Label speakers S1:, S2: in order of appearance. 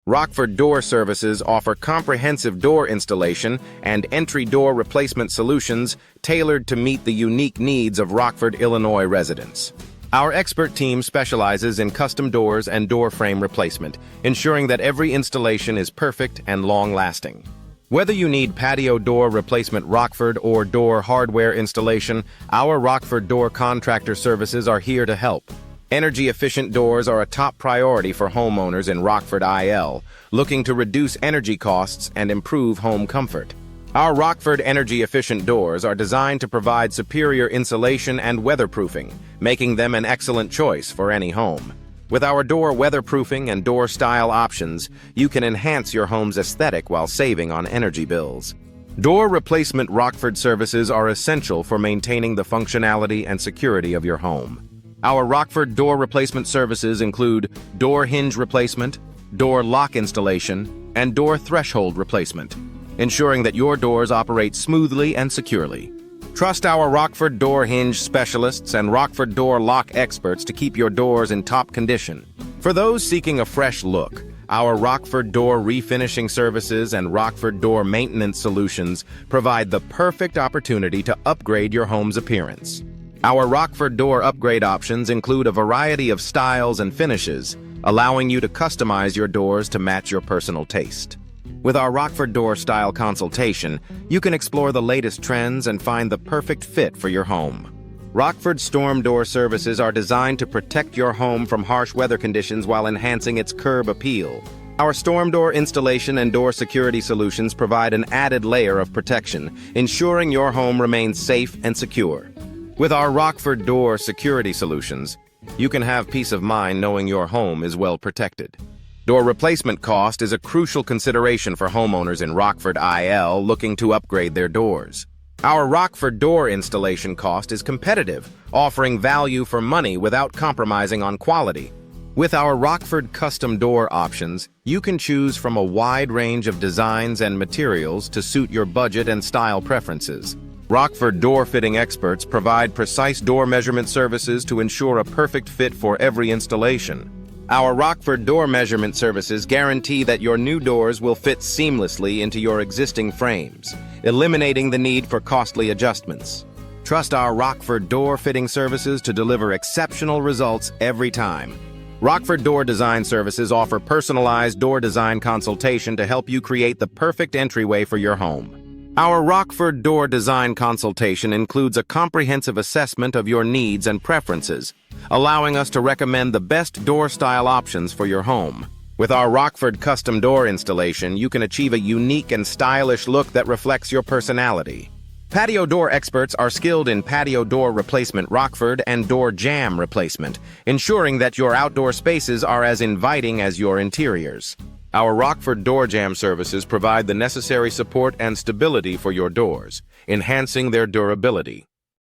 S1: Rockford Door Services offer comprehensive door installation and entry door replacement solutions tailored to meet the unique needs of Rockford, Illinois residents. Our expert team specializes in custom doors and door frame replacement, ensuring that every installation is perfect and long-lasting. Whether you need patio door replacement Rockford or door hardware installation, our Rockford Door Contractor Services are here to help. Energy-efficient doors are a top priority for homeowners in Rockford, IL, looking to reduce energy costs and improve home comfort. Our Rockford energy-efficient doors are designed to provide superior insulation and weatherproofing, making them an excellent choice for any home. With our door weatherproofing and door style options, you can enhance your home's aesthetic while saving on energy bills. Door replacement Rockford services are essential for maintaining the functionality and security of your home. Our Rockford door replacement services include door hinge replacement, door lock installation, and door threshold replacement, ensuring that your doors operate smoothly and securely. Trust our Rockford door hinge specialists and Rockford door lock experts to keep your doors in top condition. For those seeking a fresh look, our Rockford door refinishing services and Rockford door maintenance solutions provide the perfect opportunity to upgrade your home's appearance. Our Rockford door upgrade options include a variety of styles and finishes, allowing you to customize your doors to match your personal taste. With our Rockford Door Style Consultation, you can explore the latest trends and find the perfect fit for your home. Rockford Storm Door Services are designed to protect your home from harsh weather conditions while enhancing its curb appeal. Our storm door installation and door security solutions provide an added layer of protection, ensuring your home remains safe and secure. With our Rockford Door Security Solutions, you can have peace of mind knowing your home is well protected. Door replacement cost is a crucial consideration for homeowners in Rockford, IL looking to upgrade their doors. Our Rockford door installation cost is competitive, offering value for money without compromising on quality. With our Rockford custom door options, you can choose from a wide range of designs and materials to suit your budget and style preferences. Rockford door fitting experts provide precise door measurement services to ensure a perfect fit for every installation. Our Rockford door measurement services guarantee that your new doors will fit seamlessly into your existing frames, eliminating the need for costly adjustments. Trust our Rockford door fitting services to deliver exceptional results every time. Rockford Door Design Services offer personalized door design consultation to help you create the perfect entryway for your home. Our Rockford Door Design Consultation includes a comprehensive assessment of your needs and preferences, allowing us to recommend the best door style options for your home. With our Rockford custom door installation, you can achieve a unique and stylish look that reflects your personality. Patio door experts are skilled in patio door replacement Rockford and door jamb replacement, ensuring that your outdoor spaces are as inviting as your interiors. Our Rockford door jamb services provide the necessary support and stability for your doors, enhancing their durability.